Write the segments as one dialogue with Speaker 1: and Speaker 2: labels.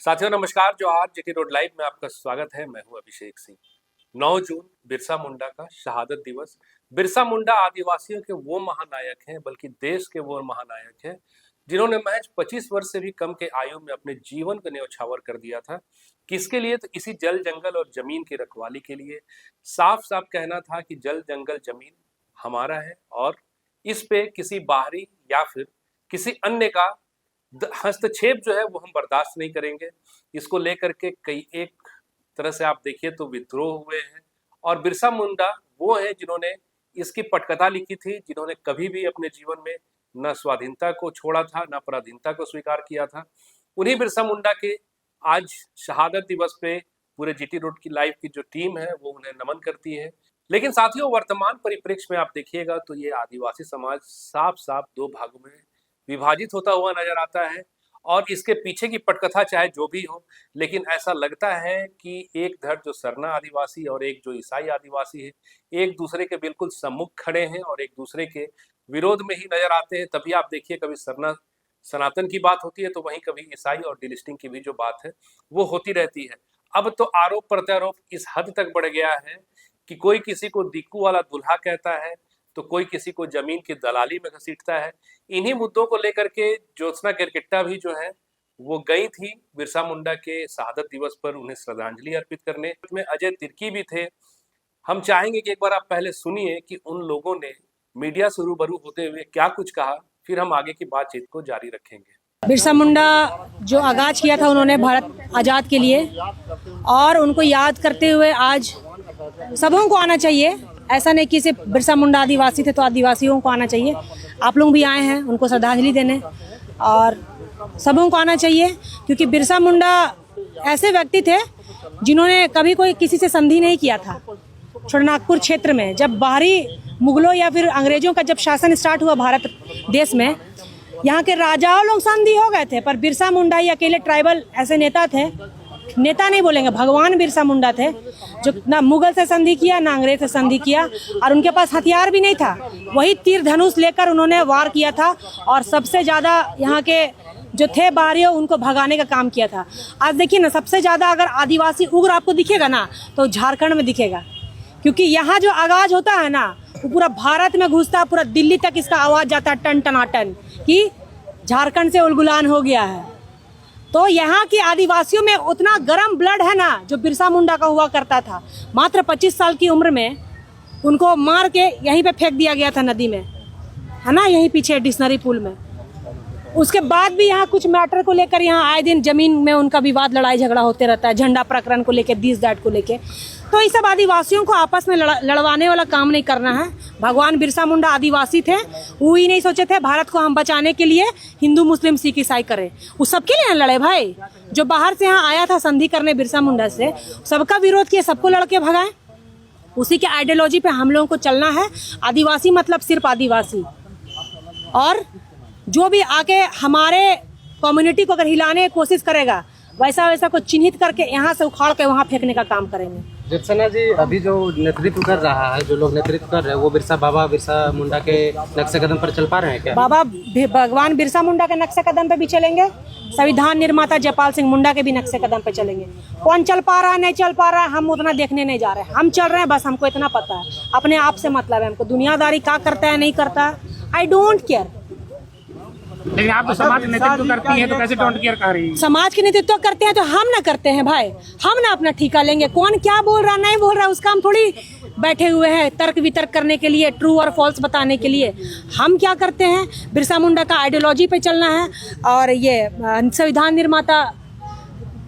Speaker 1: साथियों नमस्कार। जो आज जीटी रोड लाइव में आपका स्वागत है। मैं हूं अभिषेक सिंह। 9 जून बिरसा मुंडा का शहादत दिवस। बिरसा मुंडा आदिवासियों के वो महानायक हैं, बल्कि देश के वो महानायक हैं जिन्होंने महज 25 वर्ष से भी कम के आयु में अपने जीवन को न्यौछावर कर दिया था। किसके लिए? तो इसी जल जंगल और जमीन की रखवाली के लिए। साफ साफ कहना था कि जल जंगल जमीन हमारा है और इस पे किसी बाहरी या फिर किसी अन्य का हस्तक्षेप जो है वो हम बर्दाश्त नहीं करेंगे। इसको लेकर के कई एक तरह से आप देखिए तो विद्रोह हुए हैं और बिरसा मुंडा वो हैं जिन्होंने इसकी पटकथा लिखी थी, जिन्होंने कभी भी अपने जीवन में न स्वाधीनता को छोड़ा था, न पराधीनता को स्वीकार किया था। उन्हीं बिरसा मुंडा के आज शहादत दिवस पे पूरे जीटी रोड की लाइव की जो टीम है वो उन्हें नमन करती है। लेकिन साथियों, वर्तमान परिप्रेक्ष्य में आप देखिएगा तो ये आदिवासी समाज साफ साफ दो भागों में विभाजित होता हुआ नजर आता है और इसके पीछे की पटकथा चाहे जो भी हो, लेकिन ऐसा लगता है कि एक धड़ जो सरना आदिवासी और एक जो ईसाई आदिवासी है, एक दूसरे के बिल्कुल सम्मुख खड़े हैं और एक दूसरे के विरोध में ही नजर आते हैं। तभी आप देखिए कभी सरना सनातन की बात होती है तो वहीं कभी ईसाई और डिलिस्टिंग की भी जो बात है वो होती रहती है। अब तो आरोप प्रत्यारोप इस हद तक बढ़ गया है कि कोई किसी को दिक्कू वाला दूल्हा कहता है तो कोई किसी को जमीन की दलाली में घसीटता है। इन्हीं मुद्दों को लेकर के ज्योत्सना केरकेट्टा भी जो है वो गई थी बिरसा मुंडा के शहादत दिवस पर उन्हें श्रद्धांजलि अर्पित करने में। अजय तिर्की भी थे। हम चाहेंगे कि एक बार आप पहले सुनिए कि उन लोगों ने मीडिया से रूबरू होते हुए क्या कुछ कहा, फिर हम आगे की बातचीत को जारी रखेंगे।
Speaker 2: बिरसा मुंडा जो आगाज किया था उन्होंने भारत आज़ाद के लिए, और उनको याद करते हुए आज सबों को आना चाहिए। ऐसा नहीं कि सिर्फ बिरसा मुंडा आदिवासी थे तो आदिवासियों को आना चाहिए। आप लोग भी आए हैं उनको श्रद्धांजलि देने और सबों को आना चाहिए, क्योंकि बिरसा मुंडा ऐसे व्यक्ति थे जिन्होंने कभी कोई किसी से संधि नहीं किया था। छोटानागपुर क्षेत्र में जब बाहरी मुगलों या फिर अंग्रेजों का जब शासन स्टार्ट हुआ भारत देश में, यहाँ के राजाओं लोग संधि हो गए थे, पर बिरसा मुंडा ही अकेले ट्राइबल ऐसे नेता थे, नेता नहीं बोलेंगे, भगवान बिरसा मुंडा थे, जो ना मुगल से संधि किया ना अंग्रेज से संधि किया, और उनके पास हथियार भी नहीं था। वही तीर धनुष लेकर उन्होंने वार किया था और सबसे ज़्यादा यहाँ के जो थे बाहरियों उनको भगाने का काम किया था। आज देखिए ना, सबसे ज़्यादा अगर आदिवासी उग्र आपको दिखेगा ना तो झारखंड में दिखेगा, क्योंकि यहाँ जो आगाज होता है ना वो पूरा भारत में घुसता है, पूरा दिल्ली तक इसका आवाज़ जाता है टन टनाटन कि झारखंड से उलगुलान हो गया है। तो यहाँ की आदिवासियों में उतना गर्म ब्लड है ना जो बिरसा मुंडा का हुआ करता था। मात्र 25 साल की उम्र में उनको मार के यहीं पे फेंक दिया गया था नदी में, है ना, यहीं पीछे डिक्शनरी पुल में। उसके बाद भी यहाँ कुछ मैटर को लेकर यहाँ आए दिन जमीन में उनका विवाद लड़ाई झगड़ा होते रहता है, झंडा प्रकरण को लेकर, दिस दैट को लेके। तो ये सब आदिवासियों को आपस में लड़वाने वाला काम नहीं करना है। भगवान बिरसा मुंडा आदिवासी थे, वो ही नहीं सोचे थे भारत को हम बचाने के लिए हिंदू मुस्लिम सिख ईसाई करें, वो सबके लिए लड़े भाई। जो बाहर से यहाँ आया था संधि करने बिरसा मुंडा से, सबका विरोध किया, सबको लड़के भगाए। उसी के आइडियोलॉजी पे हम लोगों को चलना है। आदिवासी मतलब सिर्फ आदिवासी, और जो भी आके हमारे कम्युनिटी को अगर हिलाने की कोशिश करेगा वैसा वैसा को चिन्हित करके यहाँ से उखाड़ के वहाँ फेंकने का काम करेंगे।
Speaker 3: ज्योत्सना जी, अभी जो नेतृत्व कर रहा है, जो लोग नेतृत्व कर रहे हैं, वो बिरसा मुंडा के नक्शे कदम पर चल पा रहे हैं क्या?
Speaker 2: बाबा भगवान बिरसा मुंडा के नक्शे कदम पे भी चलेंगे, संविधान निर्माता जयपाल सिंह मुंडा के भी नक्शे कदम पे चलेंगे। कौन चल पा रहा है नहीं चल पा रहा है हम उतना देखने नहीं जा रहे हैं, हम चल रहे हैं, बस हमको इतना पता है। अपने आप से मतलब है हमको, दुनियादारी क्या करता है नहीं करता है, आई डोंट केयर।
Speaker 4: लेकिन आप तो समाज नेतृत्व करती हैं तो कैसे डोंट केयर कह रही हैं?
Speaker 2: समाज के नेतृत्व करते हैं तो हम ना करते हैं भाई, हम ना अपना ठीका लेंगे। कौन क्या बोल रहा नहीं बोल रहा उसका हम थोड़ी बैठे हुए हैं तर्क वितर्क करने के लिए, ट्रू और फॉल्स बताने के लिए। हम क्या करते हैं, बिरसा मुंडा का आइडियोलॉजी पे चलना है, और ये संविधान निर्माता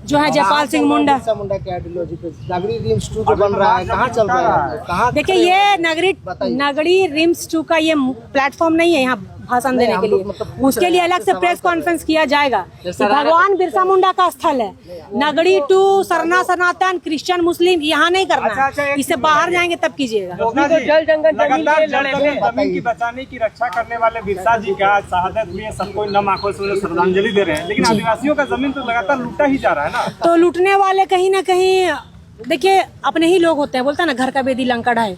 Speaker 2: जो है जयपाल सिंह मुंडा
Speaker 3: के आइडियोलॉजी पे नगरी रिम्स 2 जो बन रहा है, कहाँ चल रहा है? कहाँ?
Speaker 2: देखिए, ये नगरी रिम्स 2 का ये प्लेटफॉर्म नहीं है यहाँ भाषण देने के लिए, उसके लिए अलग से प्रेस कॉन्फ्रेंस किया जाएगा। तो भगवान बिरसा मुंडा का स्थल है, नगरी टू सरना सनातन क्रिश्चियन मुस्लिम यहाँ नहीं करना, इससे बाहर जाएंगे तब कीजिएगा।
Speaker 4: जल जंगल जमीन की बचाने की रक्षा करने वाले बिरसा जी का शहादत हुई है, सबको नम आंखों से श्रद्धांजलि दे रहे हैं, लेकिन आदिवासियों का जमीन तो लगातार लूटा ही जा रहा है ना।
Speaker 2: तो लूटने वाले कहीं ना कहीं देखिए अपने ही लोग होते हैं, बोलता है ना घर का बेदी लंका ढाए।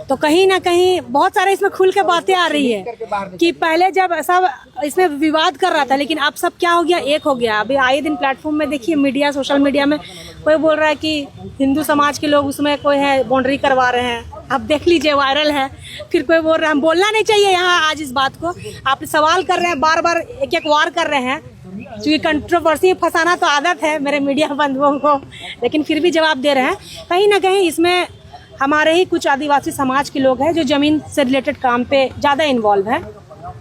Speaker 2: तो कहीं ना कहीं बहुत सारे इसमें खुल के बातें आ रही है कि पहले जब सब इसमें विवाद कर रहा था, लेकिन अब सब क्या हो गया, एक हो गया। अभी आए दिन प्लेटफॉर्म में देखिए मीडिया, सोशल मीडिया में कोई बोल रहा है कि हिंदू समाज के लोग उसमें कोई है बाउंड्री करवा रहे हैं। अब देख लीजिए वायरल है। फिर कोई बोल रहा है हम बोलना नहीं चाहिए यहाँ आज इस बात को। आप सवाल कर रहे हैं, बार बार एक एक वार कर रहे हैं, क्योंकि कंट्रोवर्सी फंसाना तो आदत है मेरे मीडिया बंधुओं को, लेकिन फिर भी जवाब दे रहे हैं। कहीं ना कहीं इसमें हमारे ही कुछ आदिवासी समाज के लोग हैं जो जमीन से रिलेटेड काम पे ज़्यादा इन्वॉल्व है,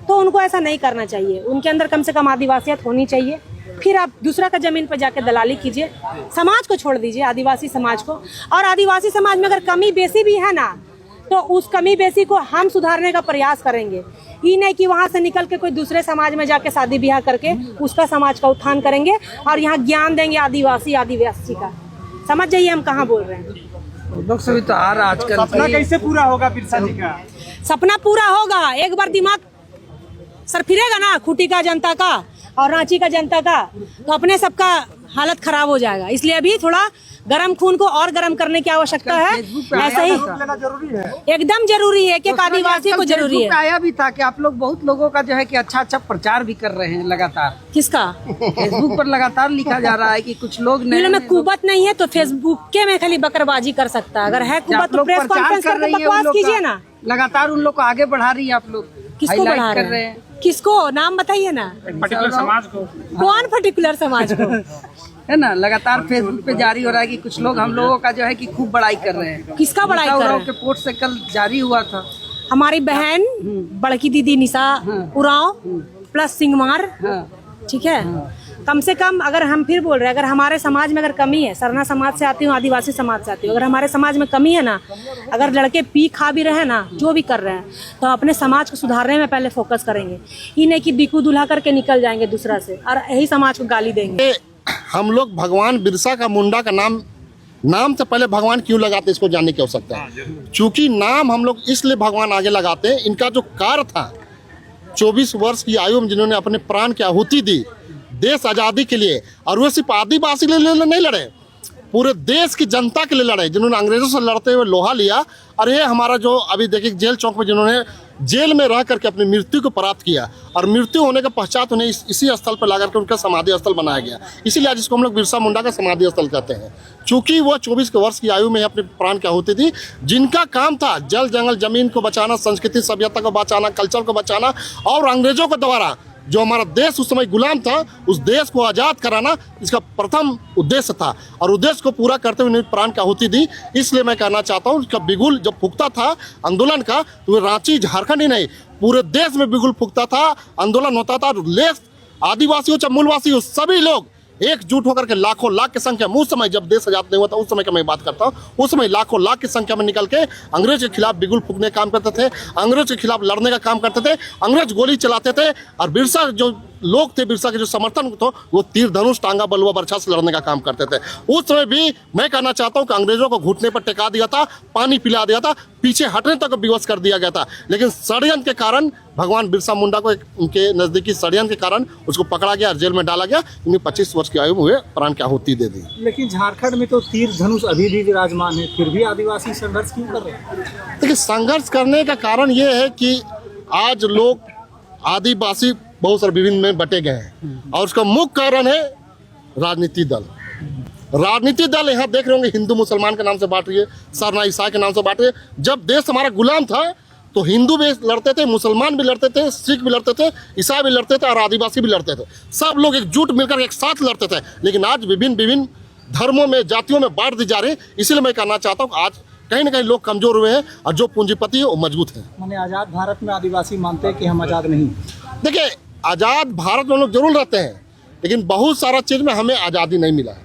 Speaker 2: तो उनको ऐसा नहीं करना चाहिए। उनके अंदर कम से कम आदिवासियत होनी चाहिए। फिर आप दूसरा का जमीन पर जाकर दलाली कीजिए, समाज को छोड़ दीजिए, आदिवासी समाज को। और आदिवासी समाज में अगर कमी बेसी भी है ना, तो उस कमी बेसी को हम सुधारने का प्रयास करेंगे। ये नहीं कि वहाँ से निकल के कोई दूसरे समाज में जाके शादी ब्याह करके उसका समाज का उत्थान करेंगे और यहाँ ज्ञान देंगे आदिवासी का। समझ जाइए हम कहाँ बोल रहे हैं।
Speaker 3: लोग सभी तो आ रहा आजकल।
Speaker 4: सपना कैसे पूरा होगा बिरसा जी का?
Speaker 2: सपना पूरा होगा, एक बार दिमाग सर फिरेगा ना खूंटी का जनता का और रांची का जनता का, तो अपने सबका हालत खराब हो जाएगा। इसलिए अभी थोड़ा गरम खून को और गरम करने की आवश्यकता है। ऐसा ही
Speaker 4: जरूरी है,
Speaker 2: एकदम जरूरी है कि आदिवासी को जरूरी है।
Speaker 3: आया भी था कि आप लोग बहुत लोगों का जो है कि अच्छा अच्छा प्रचार भी कर रहे हैं लगातार।
Speaker 2: किसका?
Speaker 3: फेसबुक पर लगातार लिखा जा रहा है कि कुछ लोग
Speaker 2: दिलों में कुबत नहीं है तो फेसबुक के में खाली बकरबाजी कर सकता है। अगर है कुबत तो प्रेस कॉन्फ्रेंस करके बकवास कीजिए ना।
Speaker 3: लगातार उन लोग को आगे बढ़ा रही है आप लोग।
Speaker 2: किसको बढ़ा रहे हैं? किसको? नाम बताइए ना।
Speaker 4: पर्टिकुलर समाज को।
Speaker 2: कौन पर्टिकुलर समाज को?
Speaker 3: है ना, लगातार फेसबुक पे जारी हो रहा है कि कुछ लोग हम लोगों का जो है कि खूब बड़ाई कर रहे हैं।
Speaker 2: किसका बड़ाई कर रहे हैं?
Speaker 3: के पोर्ट से कल जारी हुआ था।
Speaker 2: हमारी बहन बड़की दीदी निशा उरांव प्लस सिंगमार, ठीक है। कम से कम अगर हम फिर बोल रहे हैं, अगर हमारे समाज में अगर कमी है, सरना समाज से आती हूँ, आदिवासी समाज से आती हूँ, अगर हमारे समाज में कमी है ना, अगर लड़के पी खा भी रहे ना, जो भी कर रहे हैं, तो अपने समाज को सुधारने में पहले फोकस करेंगे। ये नहीं कि बिकू दुल्हा करके निकल जाएंगे दूसरा से और यही समाज को गाली देंगे।
Speaker 5: हम लोग भगवान बिरसा का मुंडा का नाम से पहले भगवान क्यों लगाते, इसको जानने की आवश्यकता है। चूंकि नाम हम लोग इसलिए भगवान आगे लगाते हैं, इनका जो कार्य था 24 वर्ष की आयु में जिन्होंने अपने प्राण की आहुति दी देश आज़ादी के लिए, और वो सिर्फ आदिवासी के लिए नहीं लड़े, पूरे देश की जनता के लिए लड़े, जिन्होंने अंग्रेजों से लड़ते हुए लोहा लिया। और ये हमारा जो अभी देखिए जेल चौक में जिन्होंने जेल में रह करके अपनी मृत्यु को प्राप्त किया, और मृत्यु होने के पश्चात उन्हें इसी स्थल पर ला करके उनका समाधि स्थल बनाया गया। इसीलिए आज इसको हम लोग बिरसा मुंडा का समाधि स्थल कहते हैं, चूँकि वो 24 वर्ष की आयु में अपने प्राण की आहुति दी। जिनका काम था जल जंगल जमीन को बचाना, संस्कृति सभ्यता को बचाना, कल्चर को बचाना, और अंग्रेजों के द्वारा जो हमारा देश उस समय गुलाम था, उस देश को आज़ाद कराना इसका प्रथम उद्देश्य था, और उद्देश्य को पूरा करते हुए उन्होंने प्राण की आहुति दी। इसलिए मैं कहना चाहता हूँ, इसका बिगुल जब फूकता था आंदोलन का, तो रांची झारखंड ही नहीं पूरे देश में बिगुल फूकता था, आंदोलन होता था। आदिवासी हो चाहे मूलवासी हो, सभी लोग एकजुट होकर के लाखों लाख की संख्या में, उस समय जब देश आजाद नहीं हुआ था उस समय की मैं बात करता हूँ, उस समय लाखों लाख की संख्या में निकल के अंग्रेज के खिलाफ बिगुल फूकने का काम करते थे, अंग्रेज के खिलाफ लड़ने का काम करते थे। अंग्रेज गोली चलाते थे और बिरसा जो लोग थे, बिरसा के जो समर्थन थे, वो तीर धनुष टांगा बलुआ बर्छा से लड़ने का काम करते थे। उस समय भी मैं कहना चाहता हूँ कि अंग्रेजों को घुटने पर टिका दिया था, पानी पिला दिया था, पीछे हटने तक विवश कर दिया गया था। लेकिन षड्यंत्र के कारण भगवान बिरसा मुंडा को उनके नज़दीकी षड्यंत्र के कारण उसको पकड़ा गया और जेल में डाला गया। उन्हें 25 वर्ष की आयु में हुए प्राण की आहुति दे दी।
Speaker 4: लेकिन झारखंड में तो तीर धनुष अभी भी विराजमान है, फिर भी आदिवासी संघर्ष क्यों कर रहे हैं?
Speaker 5: देखिए, संघर्ष करने का कारण ये है कि आज लोग आदिवासी बहुत सारे विभिन्न में बटे गए हैं, और उसका मुख्य कारण है राजनीतिक दल। राजनीतिक दल यहाँ देख रहे होंगे हिंदू मुसलमान के नाम से बांट रही है, सरना ईसाई के नाम से बांट रही है। जब देश हमारा गुलाम था तो हिंदू भी लड़ते थे, मुसलमान भी लड़ते थे, सिख भी लड़ते थे, ईसाई भी लड़ते थे और आदिवासी भी लड़ते थे। सब लोग एकजुट मिलकर एक साथ लड़ते थे। लेकिन आज विभिन्न धर्मों में, जातियों में बांट दी जा रही है। इसलिए मैं कहना चाहता हूँ आज कहीं ना कहीं लोग कमजोर हुए हैं और जो पूंजीपति है वो मजबूत है।
Speaker 4: मैंने आज़ाद भारत में आदिवासी मानते हैं कि हम आज़ाद नहीं।
Speaker 5: देखिए, आज़ाद भारत में लोग जरूर रहते हैं, लेकिन बहुत सारा चीज़ में हमें आज़ादी नहीं मिला है।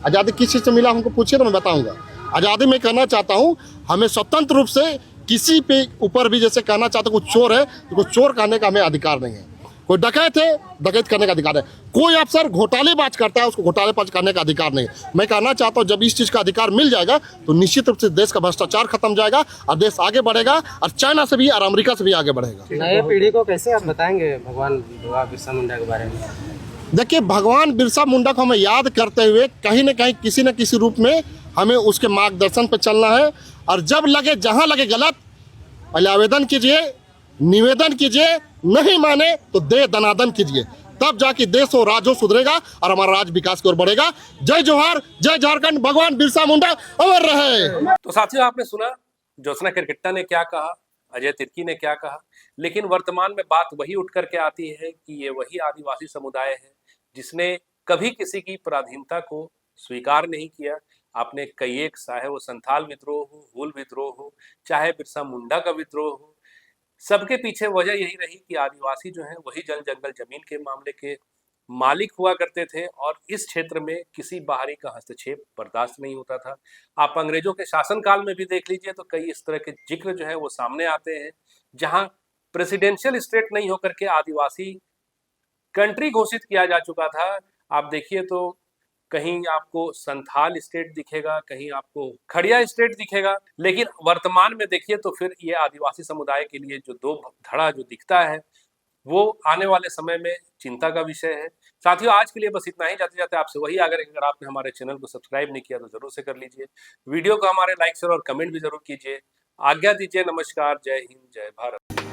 Speaker 5: आज़ादी किस चीज़ से मिला हमको पूछिए तो मैं बताऊंगा। आज़ादी में कहना चाहता हूँ हमें स्वतंत्र रूप से किसी पे ऊपर भी, जैसे कहना चाहता हूँ कोई चोर है तो कोई चोर कहने का हमें अधिकार नहीं है, कोई डकैत है डकैत करने का अधिकार है, कोई अफसर घोटालेबाज करता है उसको घोटालेबाज करने का अधिकार नहीं है। मैं कहना चाहता हूँ जब इस चीज़ का अधिकार मिल जाएगा तो निश्चित रूप से देश का भ्रष्टाचार खत्म हो जाएगा और देश आगे बढ़ेगा, और चाइना से भी और अमेरिका से भी आगे बढ़ेगा।
Speaker 3: नए पीढ़ी को कैसे आप बताएंगे भगवान बिरसा मुंडा के बारे में?
Speaker 5: देखिए, भगवान बिरसा मुंडा को हमें याद करते हुए कहीं न कहीं किसी न किसी रूप में हमें उसके मार्गदर्शन पर चलना है। और जब लगे, जहाँ लगे गलत, पहले आवेदन कीजिए, निवेदन कीजिए, नहीं माने तो दे दनादन कीजिए, तब जाके देश और राज्य सुधरेगा और हमारा राज्य विकास की ओर बढ़ेगा। जय जोहार, जय झारखंड, भगवान बिरसा मुंडा अमर रहे।
Speaker 1: तो साथियों, आपने सुना ज्योत्सना किरकिट्टा ने क्या कहा, अजय तिर्की ने क्या कहा, लेकिन वर्तमान में बात वही उठ करके आती है कि ये वही आदिवासी समुदाय है जिसने कभी किसी की पराधीनता को स्वीकार नहीं किया। आपने कई एक, चाहे वो संथाल विद्रोह हो, हूल विद्रोह हो, चाहे बिरसा मुंडा का विद्रोह हो, सबके पीछे वजह यही रही कि आदिवासी जो है वही जल जंगल जमीन के मामले के मालिक हुआ करते थे और इस क्षेत्र में किसी बाहरी का हस्तक्षेप बर्दाश्त नहीं होता था। आप अंग्रेजों के शासनकाल में भी देख लीजिए तो कई इस तरह के जिक्र जो है वो सामने आते हैं, जहां प्रेसिडेंशियल स्टेट नहीं होकर के आदिवासी कंट्री घोषित किया जा चुका था। आप देखिए तो कहीं आपको संथाल स्टेट दिखेगा, कहीं आपको खड़िया स्टेट दिखेगा, लेकिन वर्तमान में देखिए तो फिर ये आदिवासी समुदाय के लिए जो दो धड़ा जो दिखता है वो आने वाले समय में चिंता का विषय है। साथियों, आज के लिए बस इतना ही। जाते जाते आपसे वही आग्रह, अगर आपने हमारे चैनल को सब्सक्राइब नहीं किया तो जरूर से कर लीजिए, वीडियो को हमारे लाइक शेयर और कमेंट भी जरूर कीजिए। आज्ञा दीजिए, नमस्कार, जय हिंद, जय भारत।